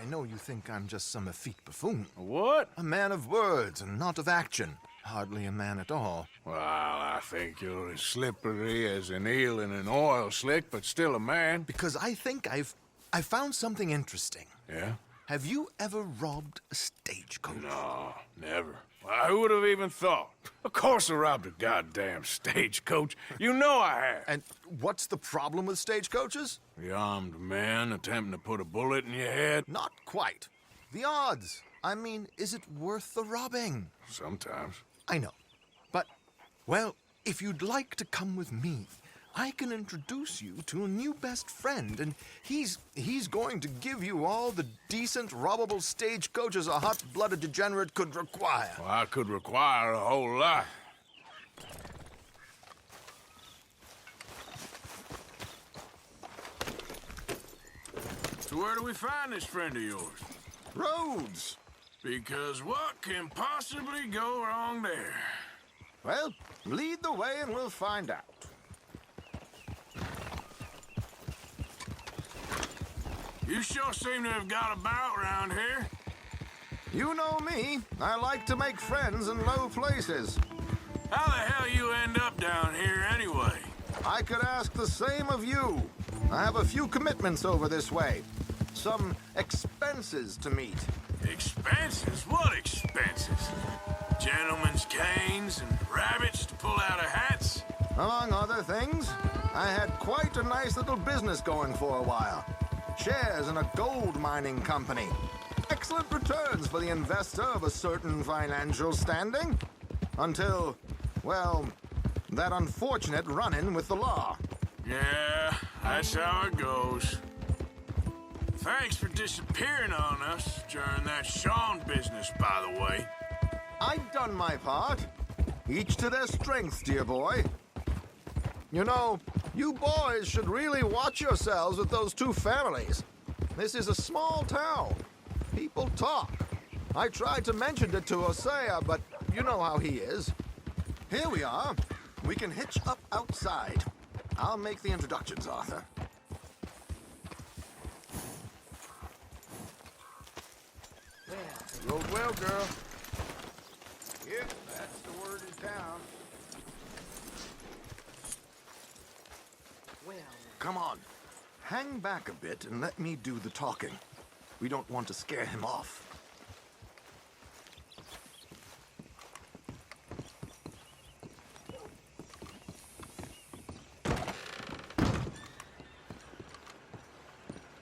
know you think I'm just some effete buffoon. What? A man of words and not of action. Hardly a man at all. Well, I think you're as slippery as an eel in an oil slick, but still a man. Because I think I found something interesting. Yeah? Have you ever robbed a stagecoach? No, never. Well, who would have even thought? Of course I robbed a goddamn stagecoach. You know I have. And what's the problem with stagecoaches? The armed man attempting to put a bullet in your head? Not quite. The odds. I mean, is it worth the robbing? Sometimes. I know. But, well, if you'd like to come with me, I can introduce you to a new best friend, and he's going to give you all the decent, robbable stagecoaches a hot-blooded degenerate could require. Well, I could require a whole lot. So where do we find this friend of yours? Roads. Because what can possibly go wrong there? Well, lead the way and we'll find out. You sure seem to have got about around here. You know me. I like to make friends in low places. How the hell you end up down here anyway? I could ask the same of you. I have a few commitments over this way. Some expenses to meet. Expenses? What expenses? Gentlemen's canes and rabbits to pull out of hats? Among other things, I had quite a nice little business going for a while. Shares in a gold mining company. Excellent returns for the investor of a certain financial standing. Until, well, that unfortunate run-in with the law. Yeah, that's how it goes. Thanks for disappearing on us during that Sean business, by the way. I've done my part. Each to their strengths, dear boy. You know, you boys should really watch yourselves with those two families. This is a small town. People talk. I tried to mention it to Hosea, but you know how he is. Here we are. We can hitch up outside. I'll make the introductions, Arthur. Rode well, girl. Yep, that's the word in town. Well, Come on. Hang back a bit and let me do the talking. We don't want to scare him off.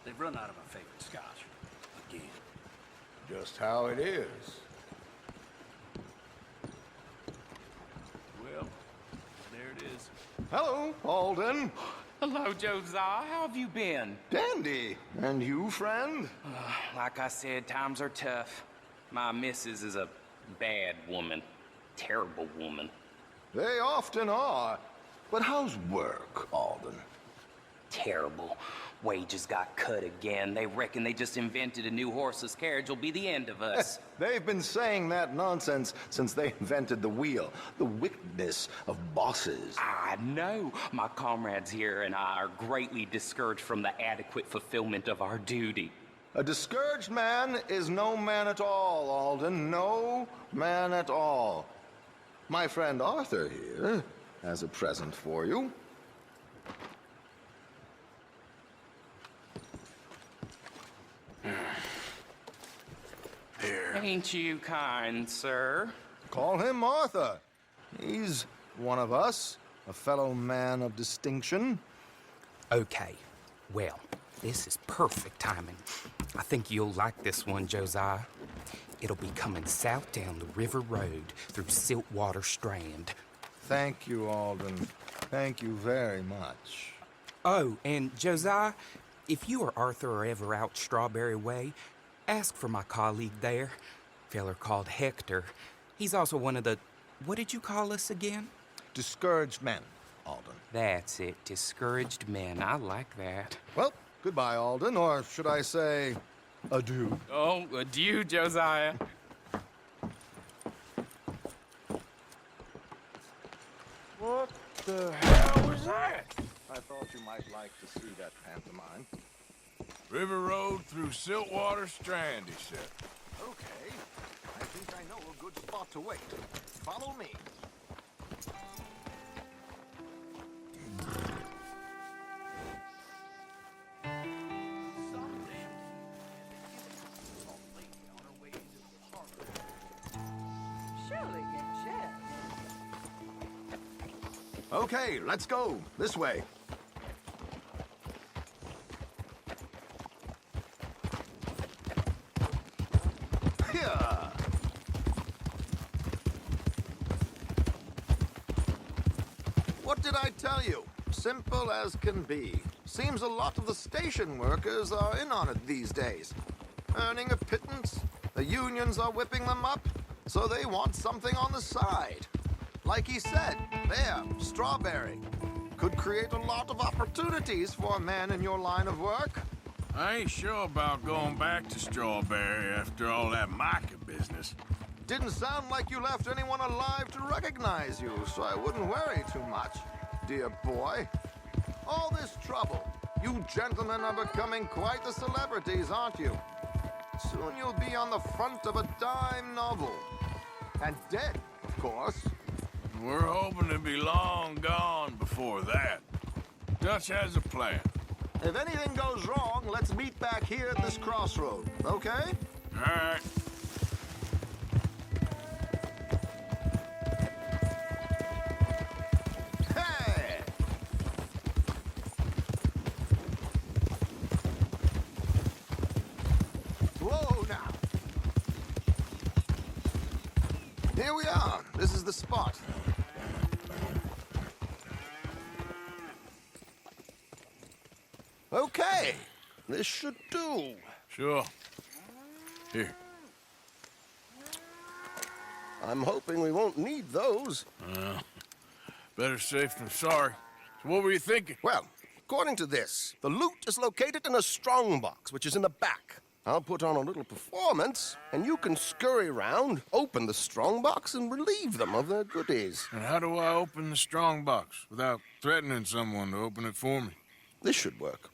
They've run out of my favorite scotch. Again. Just how it is. Well, there it is. Hello, Alden. hello, Josiah. How have you been? Dandy. And you, friend? Like I said, times are tough. My missus is a bad woman. Terrible woman. They often are. But how's work, Alden? Terrible. Wages got cut again. They reckon they just invented a new horseless carriage will be the end of us. They've been saying that nonsense since they invented the wheel. The wickedness of bosses. I know. My comrades here and I are greatly discouraged from the adequate fulfillment of our duty. A discouraged man is no man at all, Alden. No man at all. My friend Arthur here has a present for you. Here. Ain't you kind, sir? Call him Arthur. He's one of us, a fellow man of distinction. Okay, well, this is perfect timing. I think you'll like this one, Josiah. It'll be coming south down the river road through Siltwater Strand. Thank you, Alden. Thank you very much. Oh, and Josiah, if you or Arthur are ever out Strawberry Way, ask for my colleague there, feller called Hector. He's also one of the... What did you call us again? Discouraged men, Alden. That's it. Discouraged men. I like that. Well, goodbye, Alden, or should I say, adieu. Oh, adieu, Josiah. What the hell was that? I thought you might like to see that pantomime. River Road through Siltwater Strand, he said. Okay. I think I know a good spot to wait. Follow me. Surely get Jeff. Okay, let's go. This way. Here. What did I tell you? Simple as can be. Seems a lot of the station workers are in on it these days. Earning a pittance. The unions are whipping them up, so they want something on the side. Like he said, there, Strawberry. Could create a lot of opportunities for a man in your line of work. I ain't sure about going back to Strawberry after all that Micah business. Didn't sound like you left anyone alive to recognize you, so I wouldn't worry too much, dear boy. All this trouble. You gentlemen are becoming quite the celebrities, aren't you? Soon you'll be on the front of a dime novel. And dead, of course. We're hoping to be long gone before that. Dutch has a plan. If anything goes wrong, let's meet back here at this crossroad, okay? All right. Hey! Whoa, now. Here we are. This is the spot. Okay. This should do. Sure. Here. I'm hoping we won't need those. Better safe than sorry. So what were you thinking? Well, according to this, the loot is located in a strongbox, which is in the back. I'll put on a little performance, and you can scurry around, open the strongbox, and relieve them of their goodies. And how do I open the strong box without threatening someone to open it for me? This should work.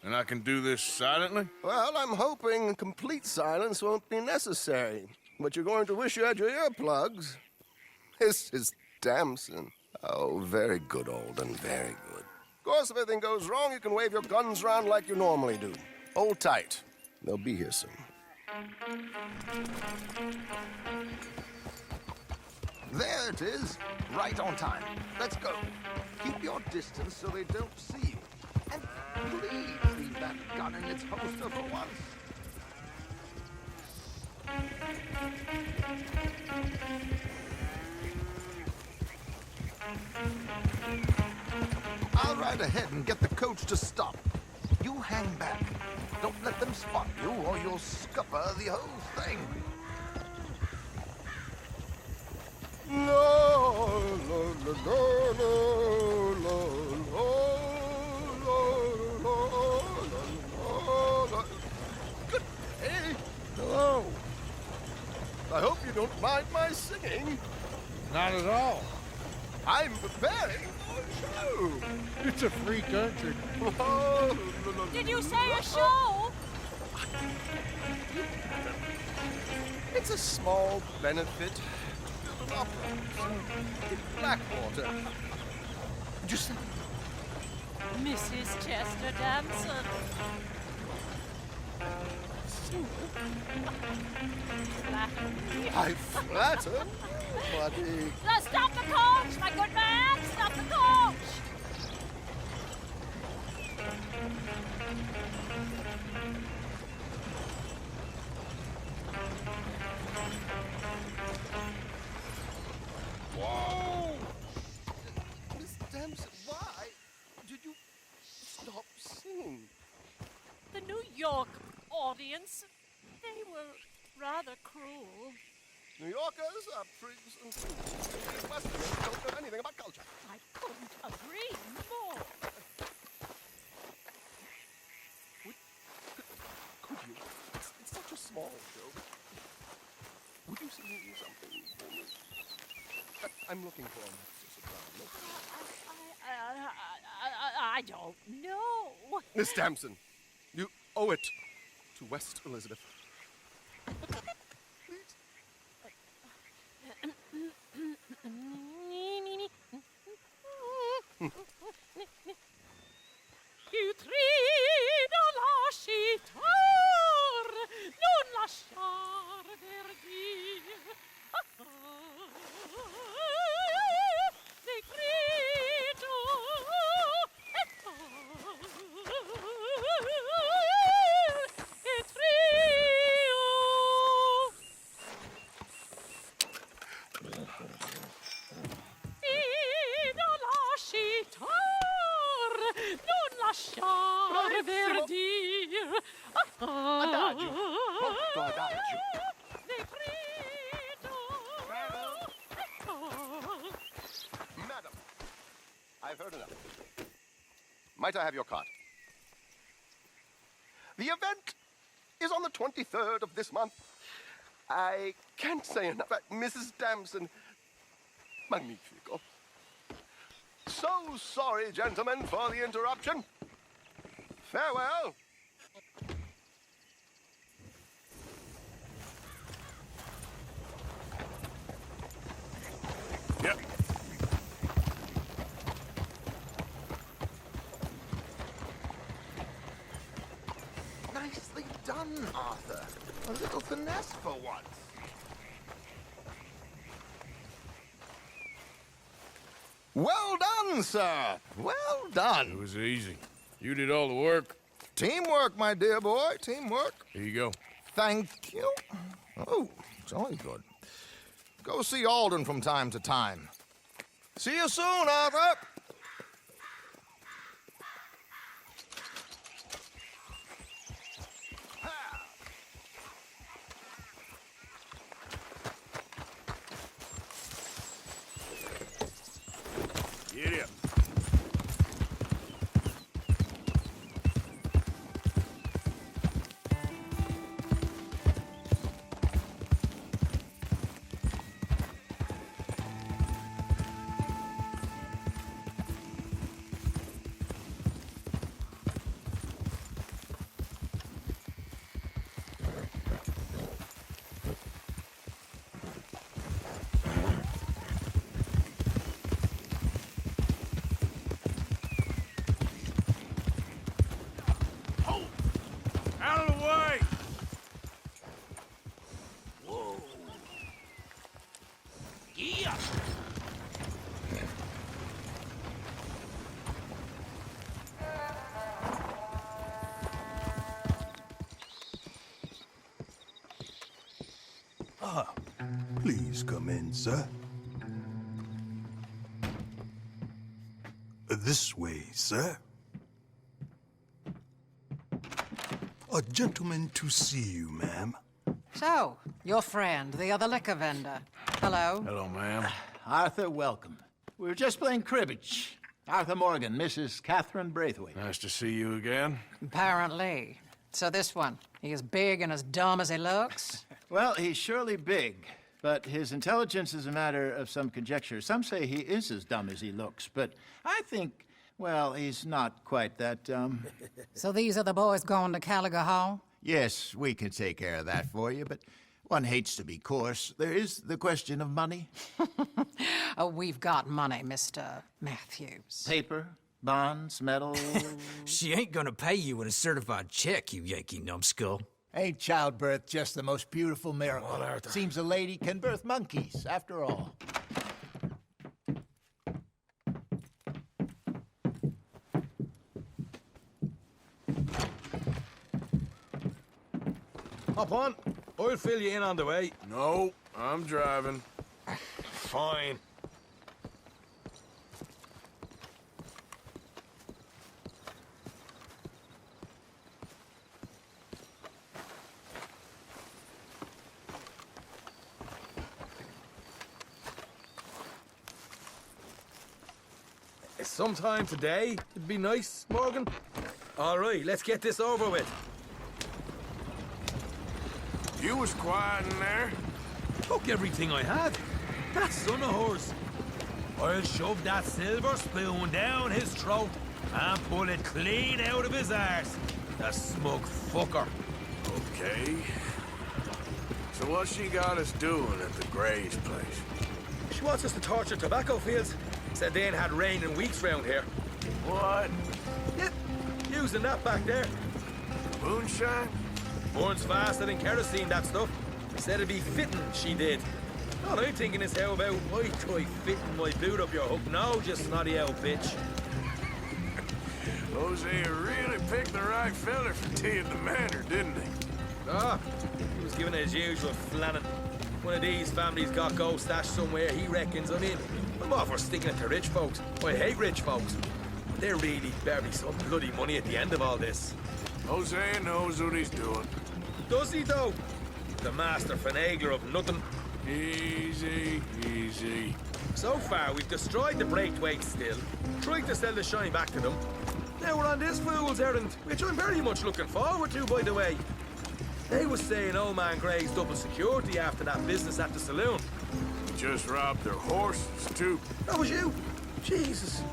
And I can do this silently? Well, I'm hoping complete silence won't be necessary. But you're going to wish you had your earplugs. This is Damson. Oh, very good, Alden, very good. Of course, if anything goes wrong, you can wave your guns around like you normally do. Hold tight. They'll be here soon. There it is. Right on time. Let's go. Keep your distance so they don't see you. And please leave that gun in its holster for once. I'll ride ahead and get the coach to stop. You hang back. Don't let them spot you or you'll scupper the whole thing. Good day. Hello. I hope you don't mind my singing. Not at all. I'm preparing for a show. It's a free country. Did you say a show? It's a small benefit opera in Blackwater. Just Mrs. Chester Damson. I flatter, buddy. Stop the coach, my good man! Stop the coach! Whoa! Miss Damson, why did you stop singing? The New York audience, they were rather cruel. New Yorkers are prigs and fools. Westerners don't know anything about culture. I couldn't agree more. Could you? It's such a small show. Would you sing something for me? I'm looking for an extra soprano. I don't know. Miss Damson, You owe it to West Elizabeth. Più trido lascitar, non lasciar verdir. Decreto et trio. Trido lascitar, non lasciar verdir. Adagio, molto adagio. Decreto. Madam, I've heard enough. Might I have your card? The event is on the 23rd of this month. I can't say enough. Mrs. Damson, magnifico. So sorry, gentlemen, for the interruption. Farewell. Yep. Nicely done, Arthur. A little finesse for once. Well done, sir. Well It done. was easy. You did all the work. Teamwork, my dear boy. Teamwork. Here you go. Thank you. Oh, jolly good. Go see Alden from time to time. See you soon, Arthur. Get up. Out of the way! Yeah. Please come in, sir. This way, sir. A gentleman to see you, ma'am. So, your friend, the other liquor vendor. Hello. Hello, ma'am. Arthur, welcome. We were just playing cribbage. Arthur Morgan, Mrs. Catherine Braithwaite. Nice to see you again. Apparently. So this one, he is big and as dumb as he looks? Well, he's surely big, but his intelligence is a matter of some conjecture. Some say he is as dumb as he looks, but I think, well, he's not quite that dumb. So these are the boys going to Caliga Hall? Yes, we can take care of that for you, but one hates to be coarse. There is the question of money. Oh, we've got money, Mr. Matthews. Paper, bonds, metal. She ain't gonna pay you with a certified check, you Yankee numbskull. Ain't childbirth just the most beautiful miracle? Seems a lady can birth monkeys, after all. Hop on. I'll fill you in on the way. No, I'm driving. Fine. Sometime today, it'd be nice, Morgan. All right, let's get this over with. You was quiet in there. Took everything I had. That son of hers. I'll shove that silver spoon down his throat and pull it clean out of his arse. That smug fucker. Okay. So what's she got us doing at the Gray's place? She wants us to torture tobacco fields. Said they ain't had rain in weeks round here. What? Yeah, using that back there. Moonshine? Burns faster than kerosene, that stuff. Said it'd be fitting, she did. All I'm thinking is how about I try fitting my boot up your hook now, just snotty old bitch. Hosea really picked the right fella for tea at the manor, didn't he? Ah, he was giving his usual flannin'. One of these families got gold stashed somewhere, he reckons I'm in. I'm all for sticking it to rich folks. I hate rich folks. But there really better be some bloody money at the end of all this. Hosea knows what he's doing. Does he, though? The master finagler of nothing. Easy, easy. So far, we've destroyed the Braithwaite still, tried to sell the shine back to them. Now we're on this fool's errand, which I'm very much looking forward to, by the way. They was saying old man Gray's double security after that business at the saloon. Just robbed their horses, too. That was you? Jesus.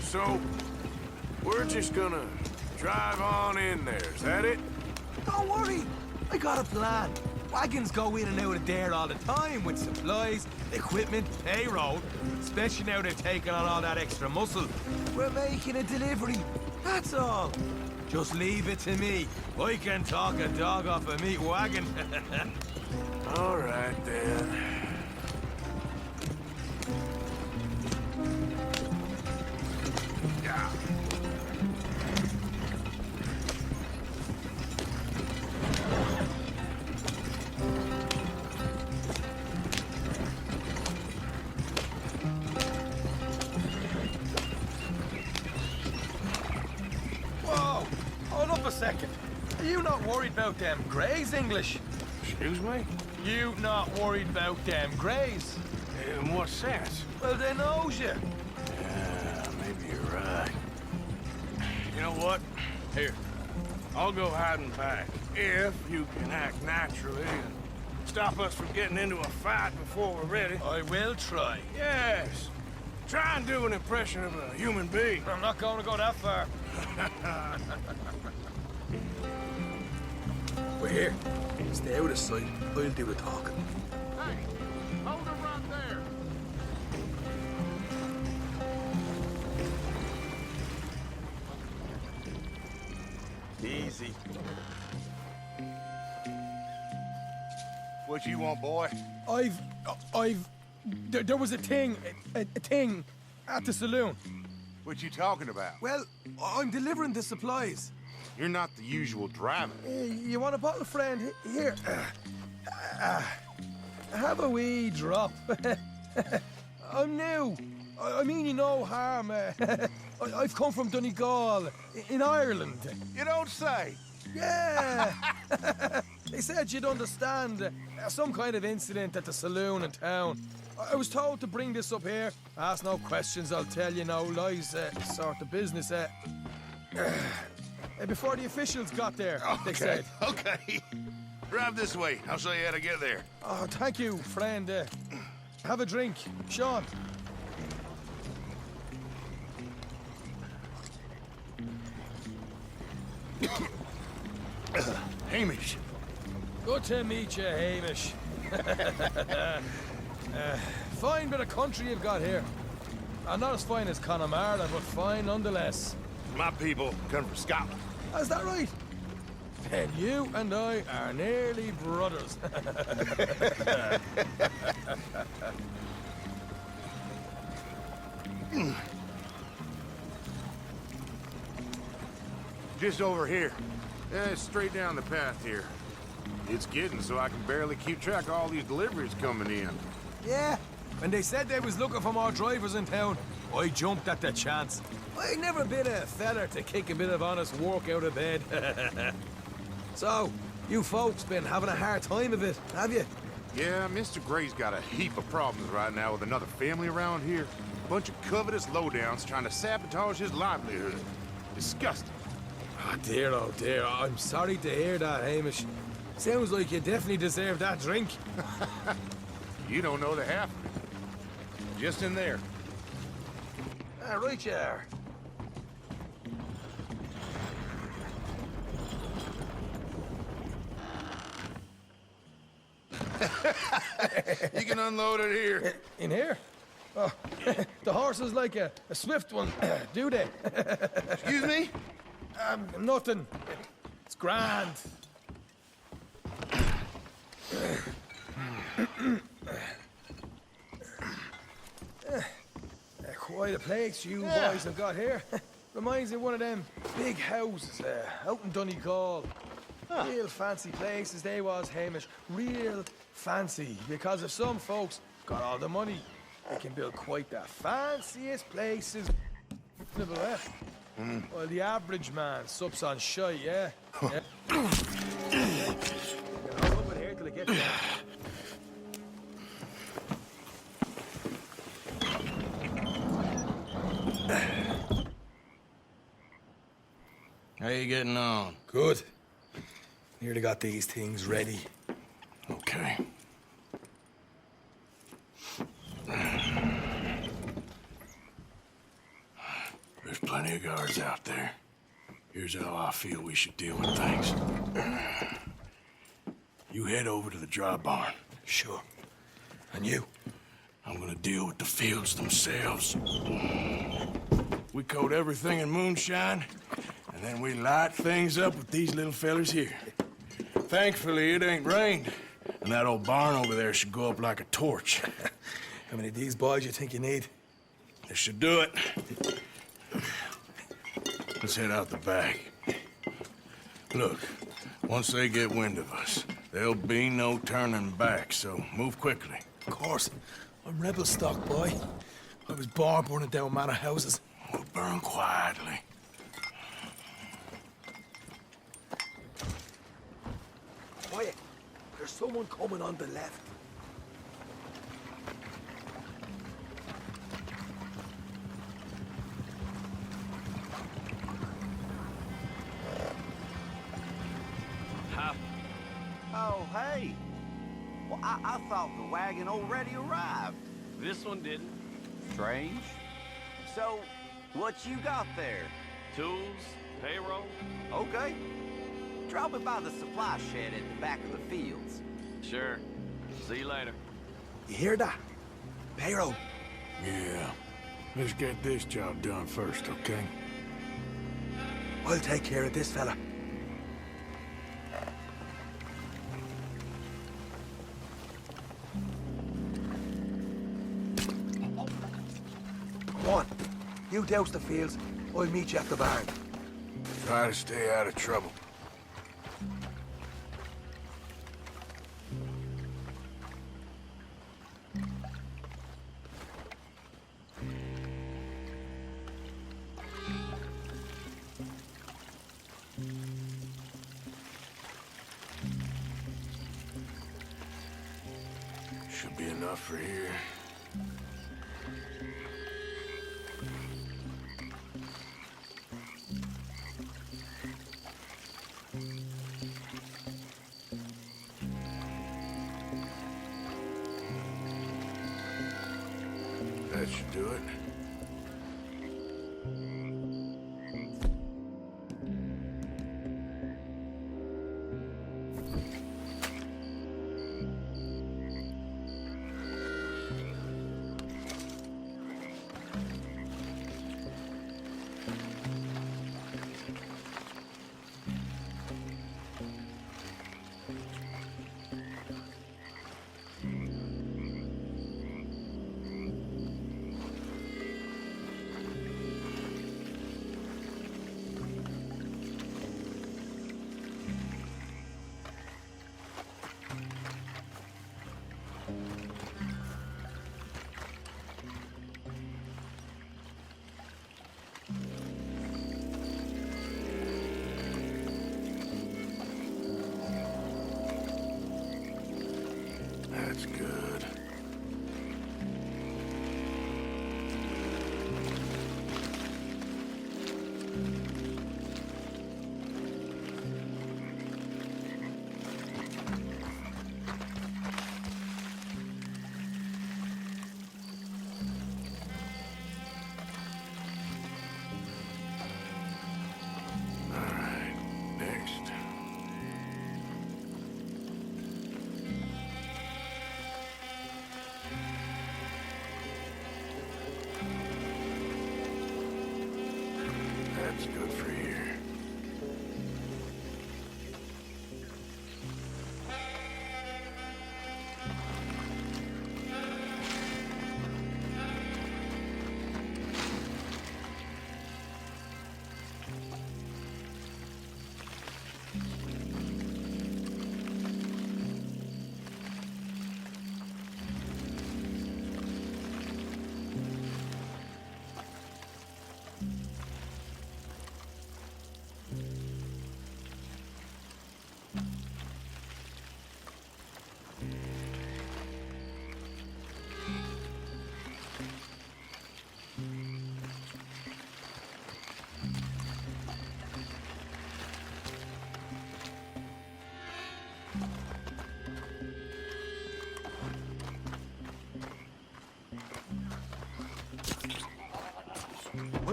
So, we're just gonna drive on in there, is that it? Don't worry, I got a plan. Wagons go in and out of there all the time with supplies, equipment, payroll. Especially now they've taken on all that extra muscle. We're making a delivery, that's all. Just leave it to me. I can talk a dog off a meat wagon. All right, then. Yeah. Whoa! Hold up a second. Are you not worried about them Greys, English? Excuse me? You not worried about them Greys? In what sense? Well, they knows you. Yeah, maybe you're right. You know what? Here, I'll go hiding back. If you can act naturally and stop us from getting into a fight before we're ready. I will try. Yes. Try and do an impression of a human being. I'm not going to go that far. We're here. Stay out of sight. I'll do the talking. Hey, hold her right there. Easy. What you want, boy? There was a thing at the saloon. What you talking about? Well, I'm delivering the supplies. You're not the usual driver. You want a bottle, friend? Here. Have a wee drop. I'm new. I mean you no harm. I've come from Donegal, in Ireland. You don't say. Yeah. They said you'd understand. Some kind of incident at the saloon in town. I was told to bring this up here. Ask no questions, I'll tell you no lies. Sort of business. Before the officials got there, they said. Okay. Drive this way. I'll show you how to get there. Oh, thank you, friend. Have a drink. Sean. Hamish. Good to meet you, Hamish. Fine bit of country you've got here. Not as fine as Connemara, but fine nonetheless. My people come from Scotland. Is that right? And you and I are nearly brothers. Just over here. Straight down the path here. It's getting so I can barely keep track of all these deliveries coming in. Yeah, when they said they was looking for more drivers in town, I jumped at the chance. I never been a feller to kick a bit of honest work out of bed. So, you folks been having a hard time of it, have you? Yeah, Mr. Gray's got a heap of problems right now with another family around here. Bunch of covetous lowdowns trying to sabotage his livelihood. Disgusting. Oh dear, I'm sorry to hear that, Hamish. Sounds like you definitely deserve that drink. You don't know the half of it. Just in there. Right you are. You can unload it here. In here? Oh, the horse is like a swift one, do they? Excuse me? Nothing. It's grand. Quite a place you boys have got here. Reminds me of one of them big houses out in Donegal. Real fancy places they was, Hamish. Real fancy. Because if some folks got all the money, they can build quite the fanciest places. Well, the average man sups on shite, yeah? Yeah. Hold up with here till I get there. How you getting on? Good. Nearly got these things ready. Okay. There's plenty of guards out there. Here's how I feel we should deal with things. You head over to the dry barn. Sure. And you? I'm gonna deal with the fields themselves. We coat everything in moonshine, and then we light things up with these little fellers here. Thankfully, it ain't rained, and that old barn over there should go up like a torch. How many of these boys you think you need? This should do it. Let's head out the back. Look, once they get wind of us, there'll be no turning back, so move quickly. Of course. I'm rebel stock, boy. I was born burning down manor houses. We'll burn quietly. Quiet. There's someone coming on the left. Oh, hey. Well, I thought the wagon already arrived. This one didn't. Strange. So, what you got there? Tools, payroll. Okay. Drop it by the supply shed at the back of the fields. Sure. See you later. You hear that? Payroll. Yeah. Let's get this job done first, okay? I'll take care of this fella. Come on. You douse the fields. I'll meet you at the barn. Try to stay out of trouble. Should be enough for here. That should do it. That's good. All right, next.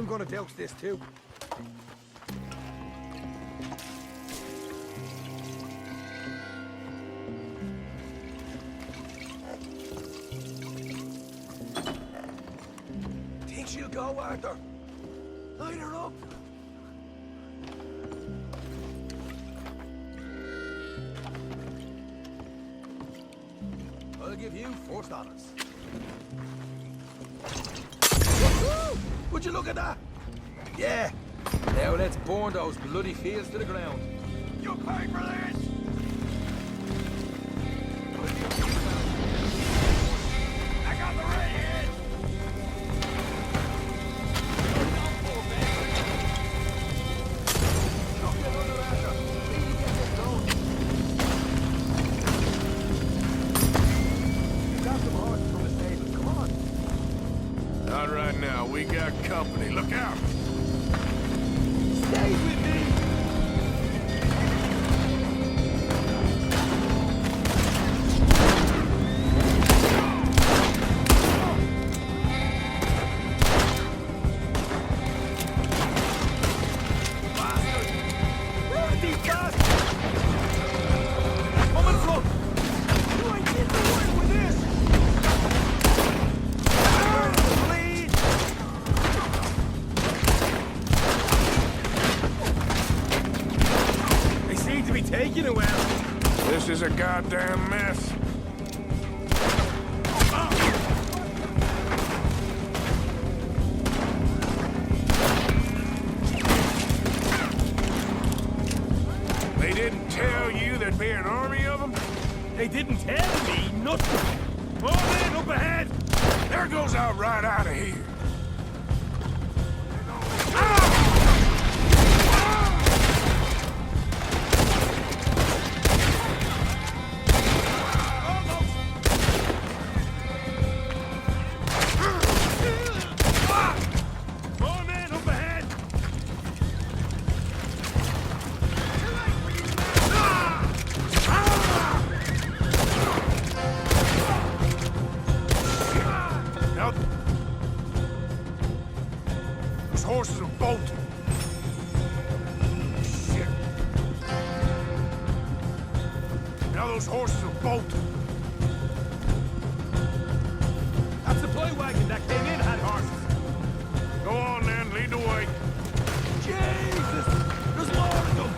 I'm gonna douse this too. Think she'll go, Arthur? Light her up. I'll give you first honors. Would you look at that? Yeah. Now let's burn those bloody fields to the ground. You pay for this! I got the redhead! Not right now. We got company. Look out! Stay with me! Taking a while. This is a goddamn mess. They didn't tell you there'd be an army of them? They didn't tell me nothing. Oh, man, up ahead! There goes out right out of here. Horses are bolted. Shit. Now those horses are bolted. That supply wagon that came in had horses. Go on then, lead the way. Jesus! There's more of them!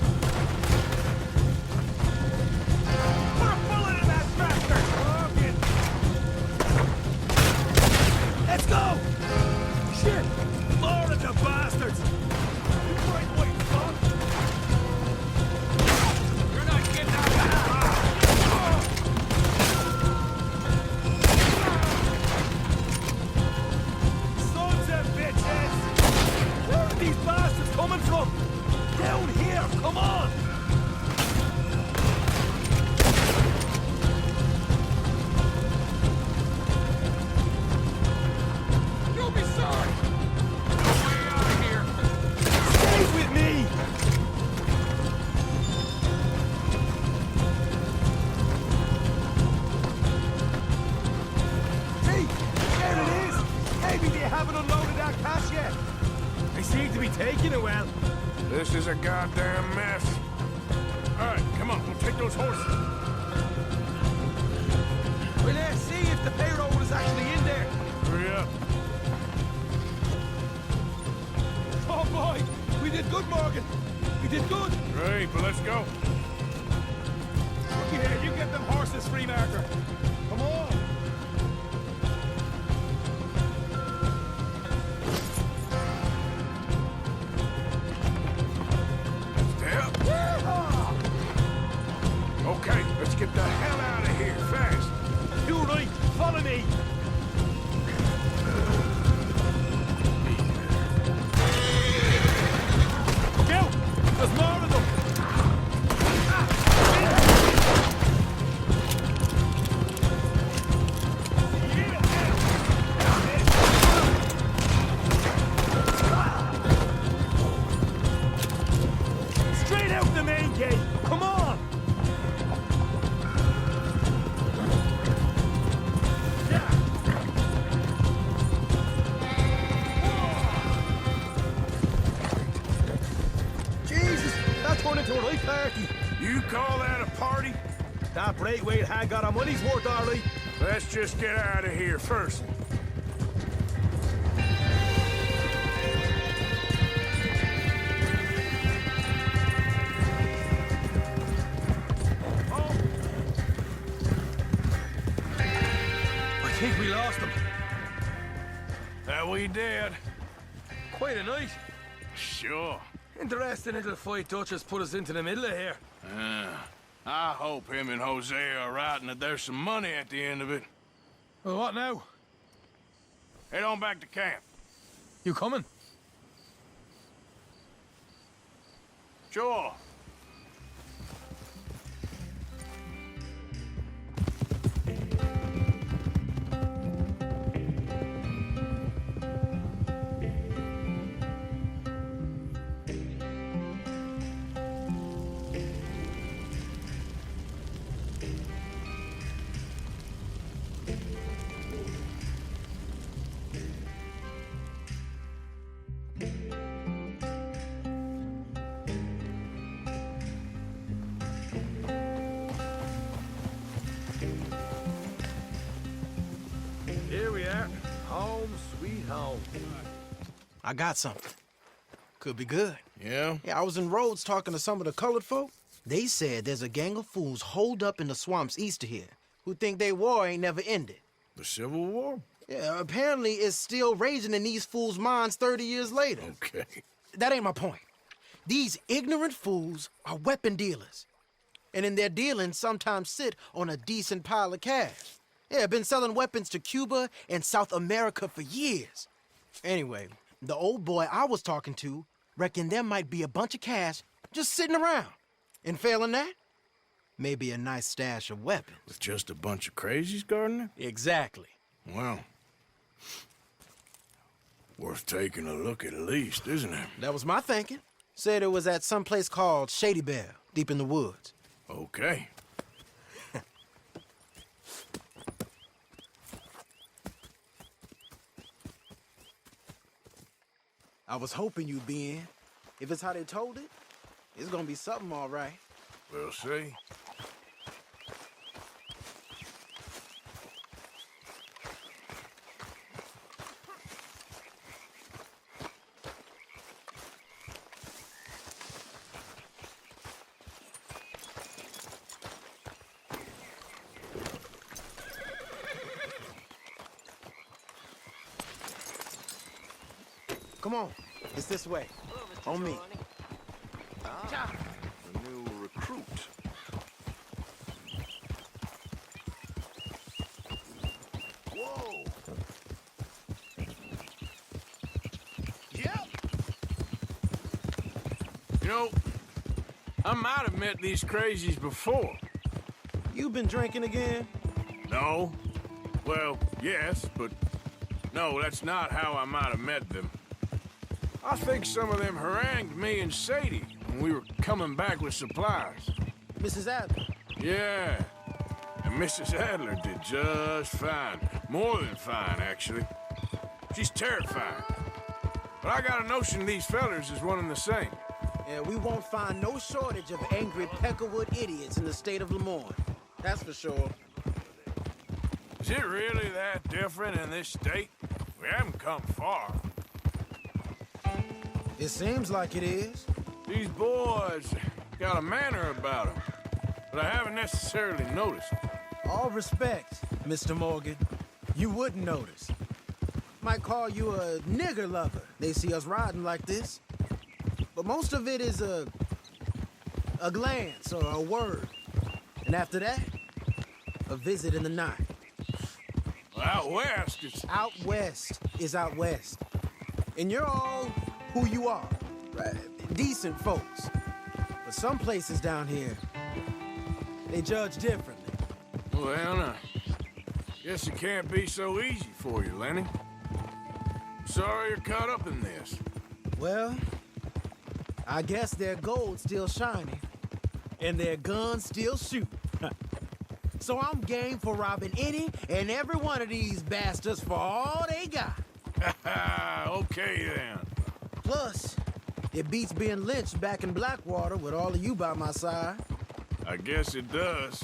Put a bullet in that tractor! Let's go! Shit! More of the bastards! You right way, son! You're not getting out of that! Sons of bitches! Where are these bastards coming from? Down here, come on! You'll be sorry! With me! See? There it is! Maybe they haven't unloaded that cash yet. They seem to be taking a while. This is a goddamn mess. All right, come on, we'll take those horses. Well, let's see if the payroll is actually in there. Hurry up. Oh boy! We did good, Morgan! We did good! Great, but let's go. Looky here, you get them horses free, Martha. Come on! Stay up. Okay, let's get the hell out of here, fast. You right, follow me! There's more of them! Straight out the main gate! Come on! Yeah. call that a party? That Braithwaite had got our money's worth, all right. Let's just get out of here first. I think we lost him. That we did. Quite a night. Sure. Interesting little fight Dutchess put us into the middle of here. I hope him and Hosea are right and that there's some money at the end of it. Well, what now? Head on back to camp. You coming? Sure. Here we are. Home sweet home. I got something. Could be good. Yeah? Yeah, I was in Rhodes talking to some of the colored folk. They said there's a gang of fools holed up in the swamps east of here who think their war ain't never ended. The Civil War? Yeah, apparently it's still raging in these fools' minds 30 years later. Okay. That ain't my point. These ignorant fools are weapon dealers. And in their dealing, sometimes sit on a decent pile of cash. Yeah, been selling weapons to Cuba and South America for years. Anyway, the old boy I was talking to reckoned there might be a bunch of cash just sitting around. And failing that, maybe a nice stash of weapons. With just a bunch of crazies guarding it? Exactly. Well, worth taking a look at least, isn't it? That was my thinking. Said it was at some place called Shady Belle, deep in the woods. Okay. I was hoping you'd be in. If it's how they told it, it's gonna be something all right. We'll see. Come on, it's this way. On me. Ah, the new recruit. Whoa! Yep! You know, I might have met these crazies before. You been drinking again? No. Well, yes, but no, that's not how I might have met them. I think some of them harangued me and Sadie when we were coming back with supplies. Mrs. Adler? Yeah. And Mrs. Adler did just fine. More than fine, actually. She's terrifying. But I got a notion these fellers is one and the same. Yeah, we won't find no shortage of angry Peckerwood idiots in the state of Lemoyne. That's for sure. Is it really that different in this state? We haven't come far. It seems like it is. These boys got a manner about them, but I haven't necessarily noticed. All respect, Mr. Morgan. You wouldn't notice. Might call you a nigger lover. They see us riding like this. But most of it is a glance or a word. And after that, a visit in the night. Well, out west, it's... Out west is out west. And you're all who you are, right? Decent folks. But some places down here, they judge differently. Well, I guess it can't be so easy for you, Lenny. Sorry you're caught up in this. Well, I guess their gold's still shining, and their guns still shoot. So I'm game for robbing any and every one of these bastards for all they got. Okay, then. Plus, it beats being lynched back in Blackwater with all of you by my side. I guess it does.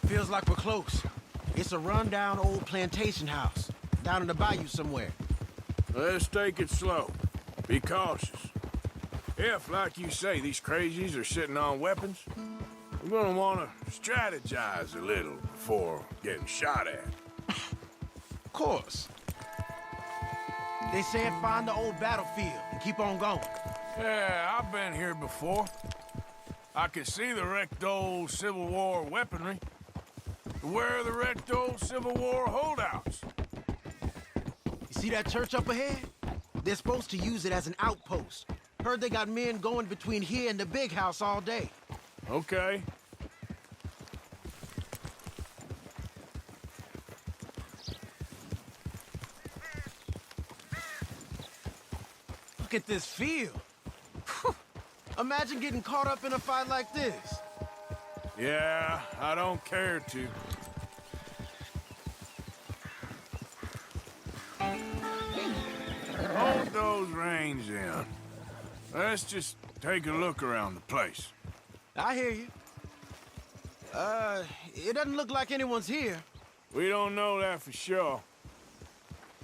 Feels like we're close. It's a rundown old plantation house, down in the bayou somewhere. Let's take it slow. Be cautious. If, like you say, these crazies are sitting on weapons, we're gonna wanna strategize a little before getting shot at. Of course. They said find the old battlefield and keep on going. Yeah, I've been here before. I can see the wrecked old Civil War weaponry. Where are the wrecked old Civil War holdouts? You see that church up ahead? They're supposed to use it as an outpost. Heard they got men going between here and the big house all day. Okay. Look at this field. Imagine getting caught up in a fight like this. Yeah, I don't care to. Hold those reins in. Let's just take a look around the place. I hear you. It doesn't look like anyone's here. We don't know that for sure.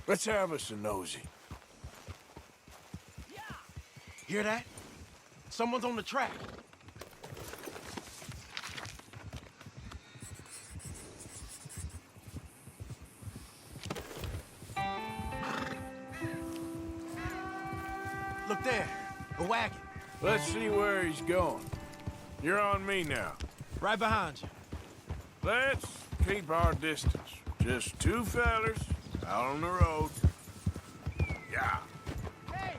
Let's have us a nosy. Hear that? Someone's on the track. Look there, a wagon. Let's see where he's going. You're on me now. Right behind you. Let's keep our distance. Just two fellers out on the road. Yeah. Hey,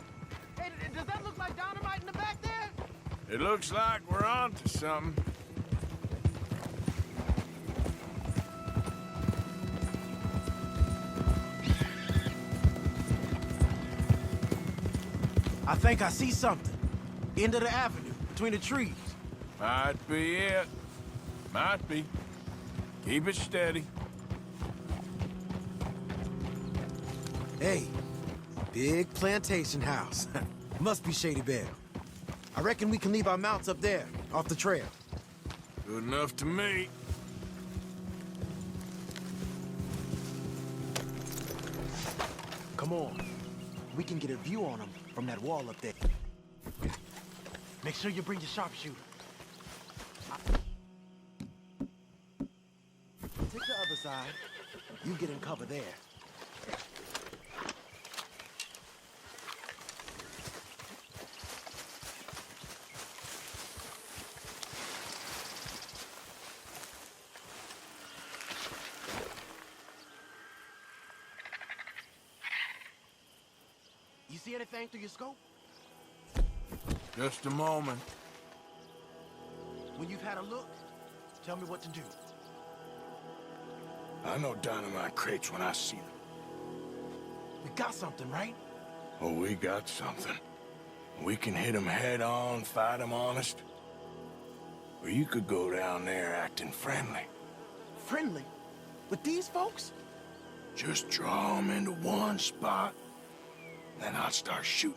does that look like dynamite in the back there? It looks like we're on to something. I think I see something. End of the avenue, between the trees. Might be it. Might be. Keep it steady. Hey, big plantation house. Must be Shady Belle. I reckon we can leave our mounts up there, off the trail. Good enough to me. Come on. We can get a view on them from that wall up there. Make sure you bring your sharpshooter. Take the other side. You get in cover there. You see anything through your scope? Just a moment. When you've had a look, tell me what to do. I know dynamite crates when I see them. We got something, right? Oh, we got something. We can hit them head on, fight them honest. Or you could go down there acting friendly. Friendly? With these folks? Just draw them into one spot, then I'll start shooting.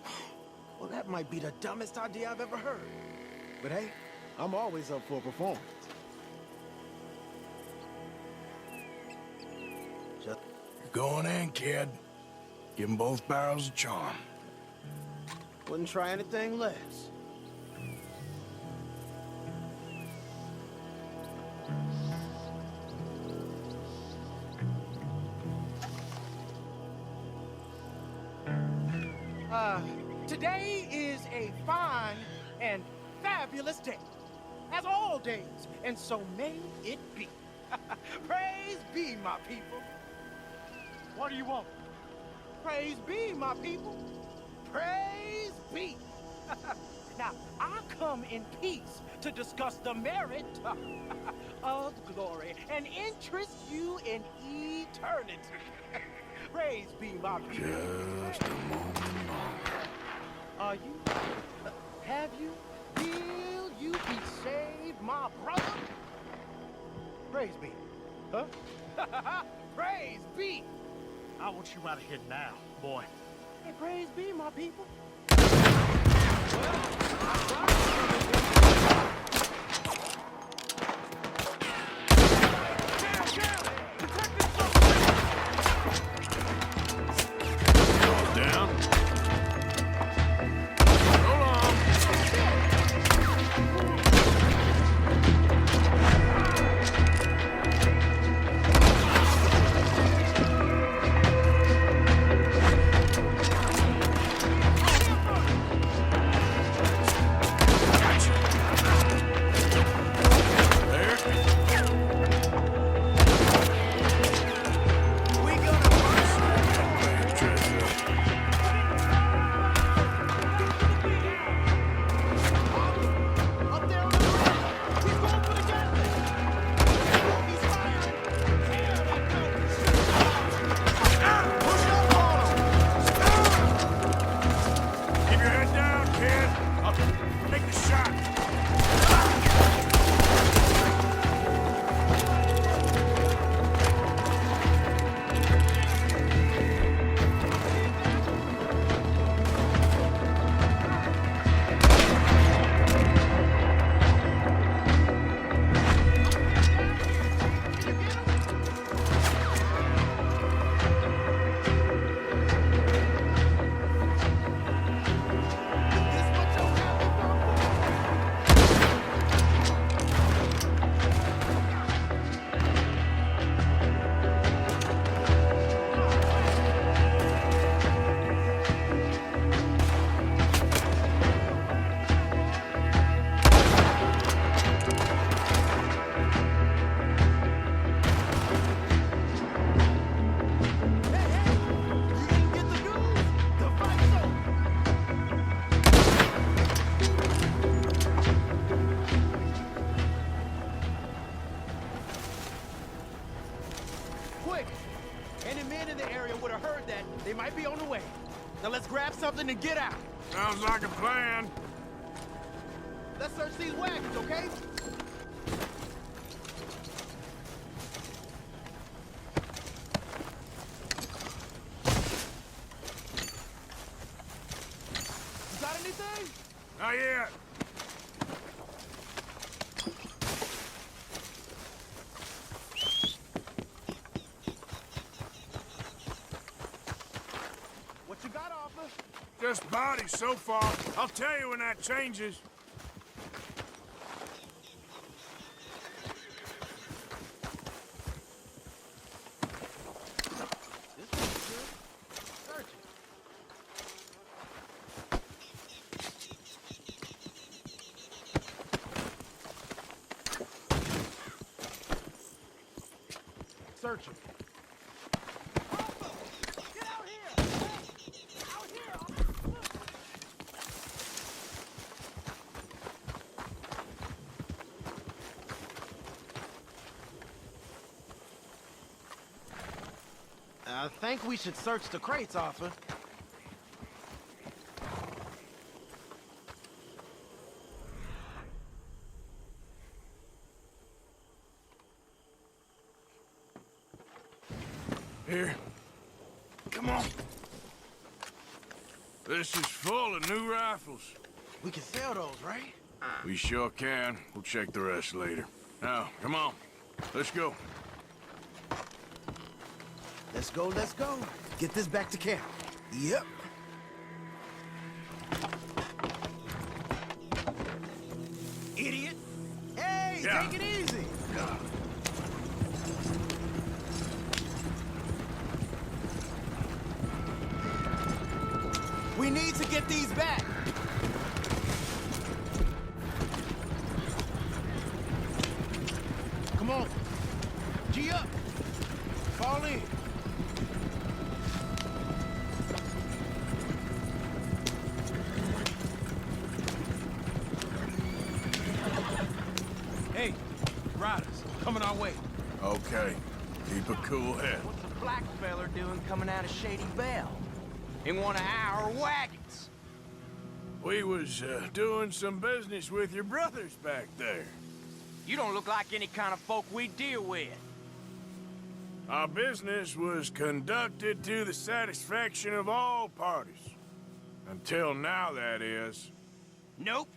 Well, that might be the dumbest idea I've ever heard. But hey, I'm always up for a performance. You're going in, kid. Give them both barrels a charm. Wouldn't try anything less. Today is a fine and fabulous day, as all days, and so may it be. Praise be, my people. What do you want? Praise be, my people. Praise be. Now, I come in peace to discuss the merit of glory and interest you in eternity. Praise be my people. Just a moment longer. Are you? Have you? Will you be saved, my brother? Praise be. Huh? Praise be. I want you out of here now, boy. Hey, praise be, my people. Down. Hold on. Keep your head down, kid. I'll make the shot. Quick! Any men in the area would have heard that. They might be on the way. Now let's grab something and get out. Sounds like a plan. Let's search these wagons, okay? You got anything? Not yet. What you got, Arthur? Just bodies so far. I'll tell you when that changes. Search it. Search it. Get out here! Out here! I think we should search the crates, Arthur. Here. Come on. This is full of new rifles. We can sell those, right? We sure can. We'll check the rest later. Now, come on. Let's go. Let's go, let's go. Get this back to camp. Yep. Idiot. Hey, Yeah. take it easy. We need to get these back. Come on. G up. Fall in. my way. Okay. Keep a cool head. What's the black feller doing coming out of Shady Belle? In one of our wagons. We was doing some business with your brothers back there. You don't look like any kind of folk we deal with. Our business was conducted to the satisfaction of all parties. Until now, that is. Nope.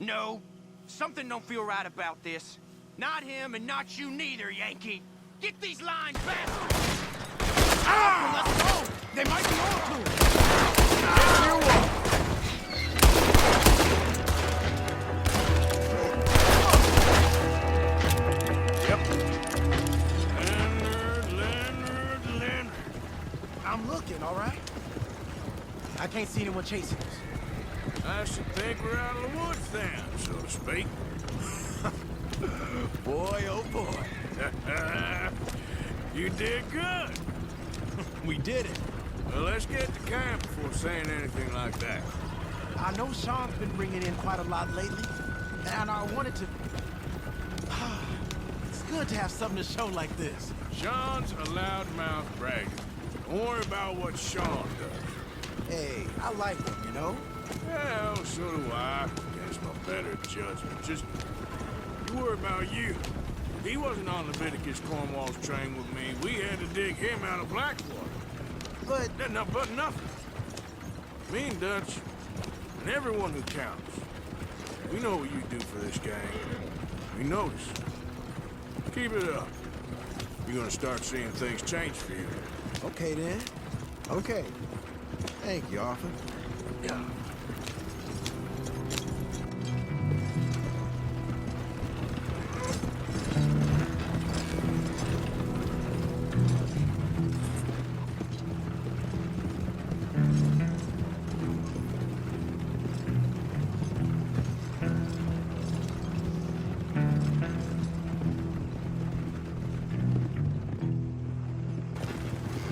No. Something don't feel right about this. Not him and not you neither, Yankee. Get these lines back! Ah! Let's go! They might be on to us! Yes, you are. Leonard. I'm looking, all right? I can't see anyone chasing us. I should think we're out of the woods then, so to speak. Boy, oh boy. You did good. We did it. Well, let's get to camp before saying anything like that. I know Sean's been bringing in quite a lot lately, and I wanted to... It's good to have something to show like this. Sean's a loudmouth bragger. Don't worry about what Sean does. Hey, I like him, you know? Well, so do I. Against my better judgment. Just, you worry about you. If he wasn't on Leviticus Cornwall's train with me, we had to dig him out of Blackwater. But nothing. Me and Dutch, and everyone who counts, we know what you do for this gang. We notice. Keep it up. You're gonna start seeing things change for you. Okay, then. Okay. Thank you, Arthur. Yeah.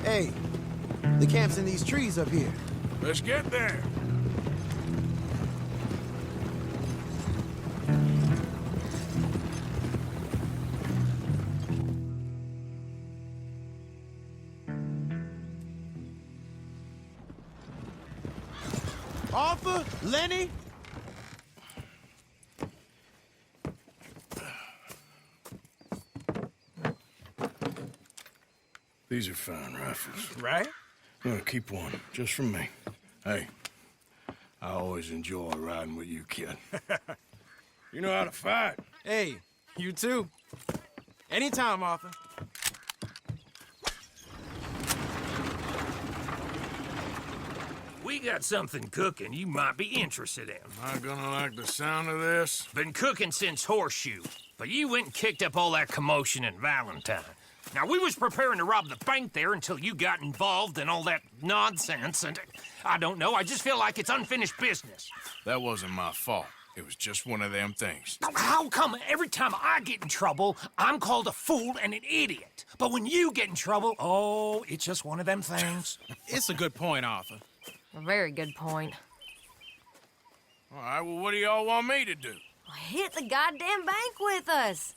Hey, the camp's in these trees up here. Let's get there. Arthur? Lenny? These are fine rifles. Right? I'm gonna keep one, just for me. Hey, I always enjoy riding with you, kid. You know how to fight. Hey, you too. Anytime, Arthur. We got something cooking you might be interested in. Am I gonna like the sound of this? Been cooking since Horseshoe, but you went and kicked up all that commotion in Valentine. Now, we was preparing to rob the bank there until you got involved in all that nonsense, and I don't know, I just feel like it's unfinished business. That wasn't my fault. It was just one of them things. Now, how come every time I get in trouble, I'm called a fool and an idiot? But when you get in trouble, oh, it's just one of them things. It's a good point, Arthur. A very good point. All right, well, what do y'all want me to do? Hit the goddamn bank with us.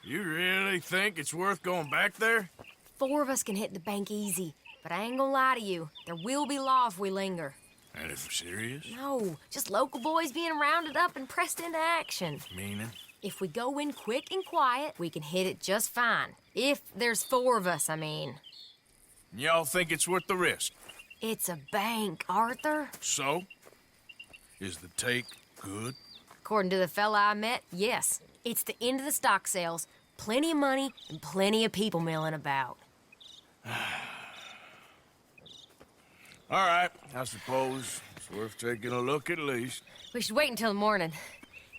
You really think it's worth going back there? 4 of us can hit the bank easy, but I ain't gonna lie to you. There will be law if we linger. And if we're serious? No, just local boys being rounded up and pressed into action. Meaning? If we go in quick and quiet, we can hit it just fine. If there's 4 of us, I mean. Y'all think it's worth the risk? It's a bank, Arthur. So? Is the take good? According to the fella I met, yes. It's the end of the stock sales. Plenty of money and plenty of people milling about. All right, I suppose it's worth taking a look at least. We should wait until the morning.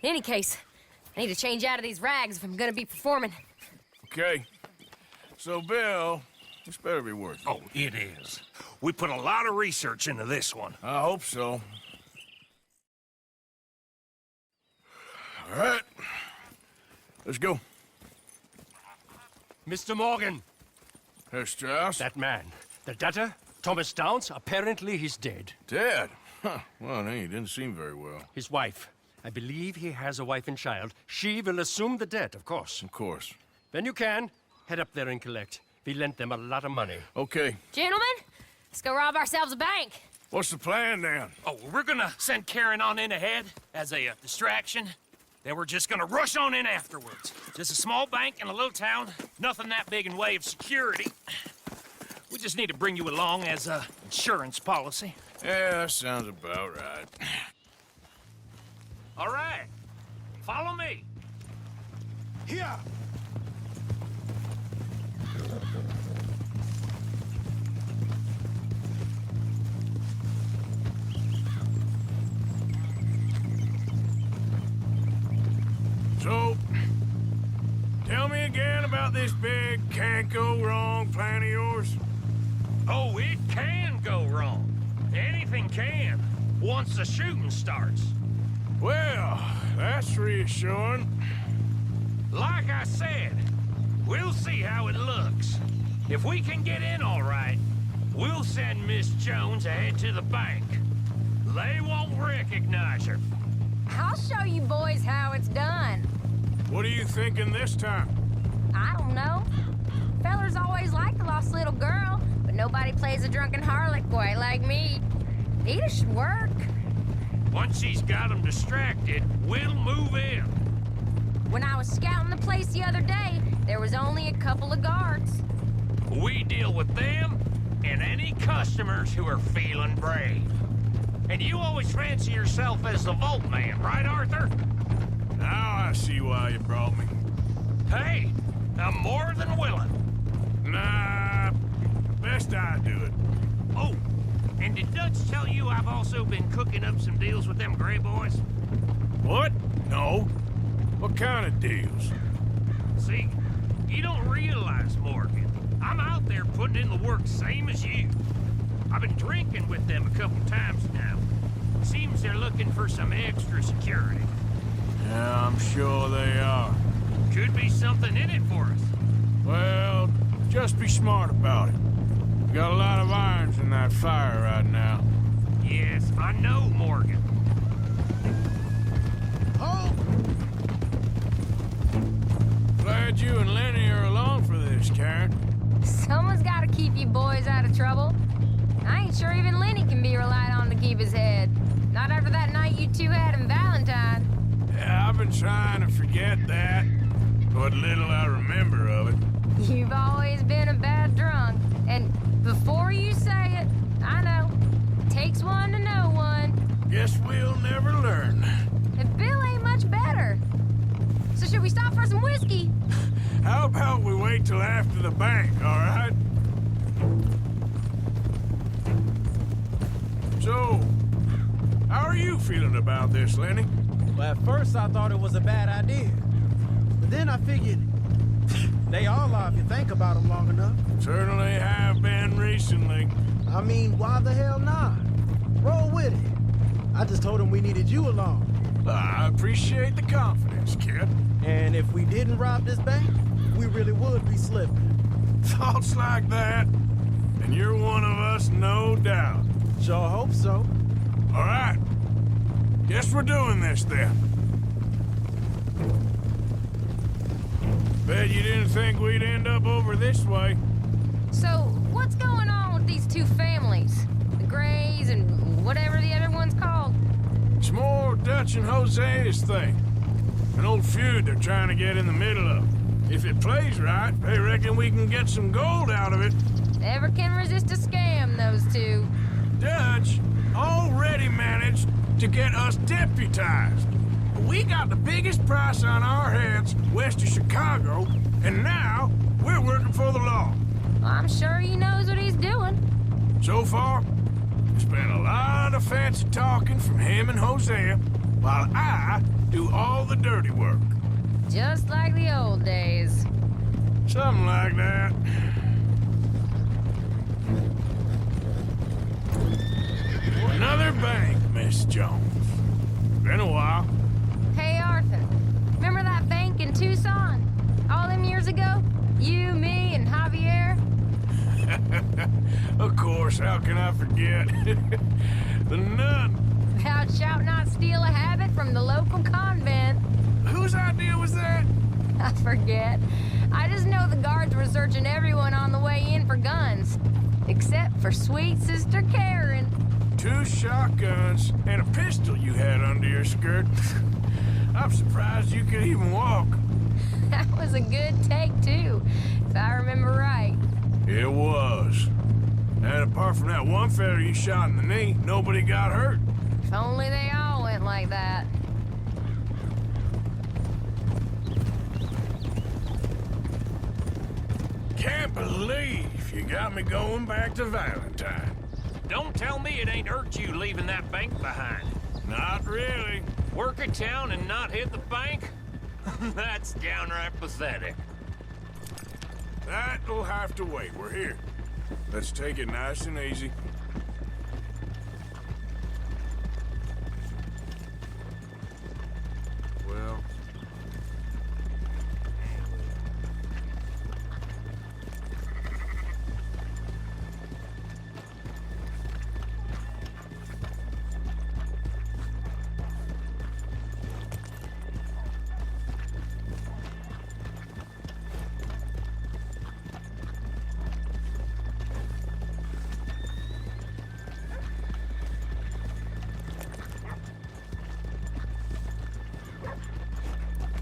In any case, I need to change out of these rags if I'm gonna be performing. Okay. So, Bill, this better be worth it. Oh, it is. We put a lot of research into this one. I hope so. All right. Let's go. Mr. Morgan. Herr Strauss? That man. The debtor, Thomas Downs, apparently he's dead. Dead? Huh. Well, he didn't seem very well. His wife, I believe he has a wife and child. She will assume the debt, of course. Of course. When you can, head up there and collect. We lent them a lot of money. Okay. Gentlemen, let's go rob ourselves a bank. What's the plan, then? Oh, we're gonna send Karen on in ahead as a distraction. Then we're just gonna rush on in afterwards. Just a small bank in a little town. Nothing that big in way of security. We just need to bring you along as a insurance policy. Yeah, that sounds about right. All right. Follow me. Here! So, tell me again about this big can't-go-wrong plan of yours. Oh, it can go wrong. Anything can, once the shooting starts. Well, that's reassuring. Like I said, we'll see how it looks. If we can get in all right, we'll send Miss Jones ahead to the bank. They won't recognize her. I'll show you boys how it's done. What are you thinking this time? I don't know. Fellers always liked the lost little girl, but nobody plays a drunken harlot quite like me. It should work. Once she's got them distracted, we'll move in. When I was scouting the place the other day, there was only a couple of guards. We deal with them and any customers who are feeling brave. And you always fancy yourself as the Vault Man, right, Arthur? Now I see why you brought me. Hey, I'm more than willing. Nah, best I do it. Oh, and did Dutch tell you I've also been cooking up some deals with them Gray Boys? What? No. What kind of deals? See, you don't realize, Morgan. I'm out there putting in the work same as you. I've been drinking with them a couple times now. Seems they're looking for some extra security. Yeah, I'm sure they are. Could be something in it for us. Well, just be smart about it. You got a lot of irons in that fire right now. Yes, I know, Morgan. Oh! Glad you and Lenny are along for this, Karen. Someone's got to keep you boys out of trouble. I ain't sure even Lenny can be relied on to keep his head. Not after that night you two had in Valentine. Yeah, I've been trying to forget that. What little I remember of it. You've always been a bad drunk. And before you say it, I know. Takes one to know one. Guess we'll never learn. And Bill ain't much better. So should we stop for some whiskey? How about we wait till after the bank, all right? So, how are you feeling about this, Lenny? Well, at first I thought it was a bad idea. But then I figured, they all are if you think about them long enough. Certainly have been recently. I mean, why the hell not? Roll with it. I just told him we needed you along. I appreciate the confidence, kid. And if we didn't rob this bank, we really would be slipping. Thoughts like that, and you're one of us, no doubt. Sure hope so. All right. Guess we're doing this, then. Bet you didn't think we'd end up over this way. So, what's going on with these two families? The Grays and whatever the other one's called? It's more Dutch and Jose's thing. An old feud they're trying to get in the middle of. If it plays right, they reckon we can get some gold out of it. Never can resist a scam, those two. Dutch already managed to get us deputized. We got the biggest price on our heads west of Chicago, and now we're working for the law. I'm sure he knows what he's doing. So far, it's been a lot of fancy talking from him and Hosea, while I do all the dirty work. Just like the old days. Something like that. Another bank, Miss Jones. Been a while. Hey, Arthur. Remember that bank in Tucson? All them years ago? You, me, and Javier? Of course, how can I forget? The nun. Thou shalt not steal a habit from the local convent. Whose idea was that? I forget. I just know the guards were searching everyone on the way in for guns. Except for sweet Sister Karen. 2 shotguns and a pistol you had under your skirt. I'm surprised you could even walk. That was a good take, too, if I remember right. It was. And apart from that one fella you shot in the knee, nobody got hurt. If only they all went like that. Can't believe you got me going back to Valentine. Don't tell me it ain't hurt you leaving that bank behind. Not really. Work a town and not hit the bank? That's downright pathetic. That'll have to wait. We're here. Let's take it nice and easy. Well...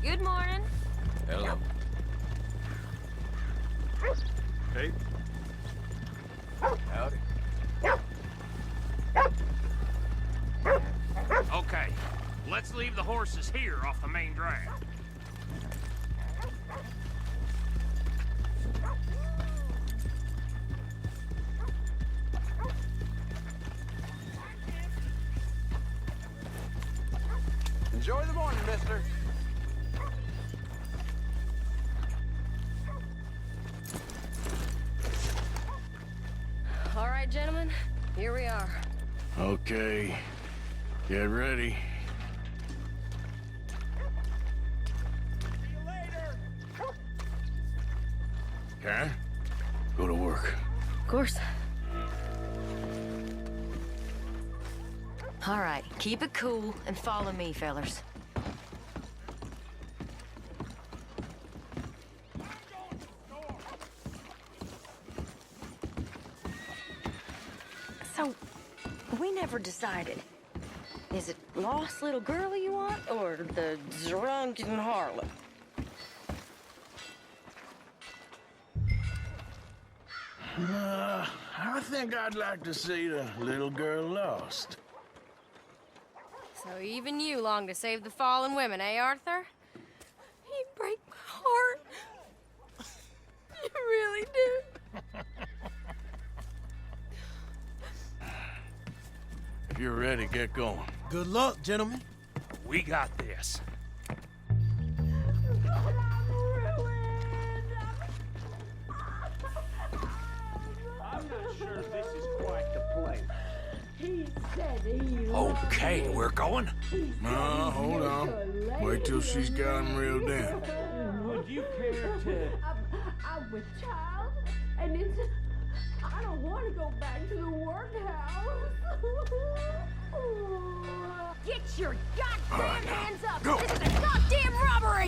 Good morning. Hello. Hey. Howdy. Okay, let's leave the horses here off the main drag. Enjoy the morning, mister. All right, gentlemen, here we are. Okay. Get ready. Okay? Go to work. Of course. All right, keep it cool and follow me, fellers. So, we never decided. Is it lost little girlie you want, or the drunken harlot? I think I'd like to see the little girl lost. So even you long to save the fallen women, eh, Arthur? You break my heart. You really do. If you're ready, get going. Good luck, gentlemen. We got this. Okay, we're going? No, hold on. Wait till she's got him reeled in. Would you care to... I'm with child, and it's... I don't want to go back to the workhouse. Get your goddamn hands up! Go. This is a goddamn robbery!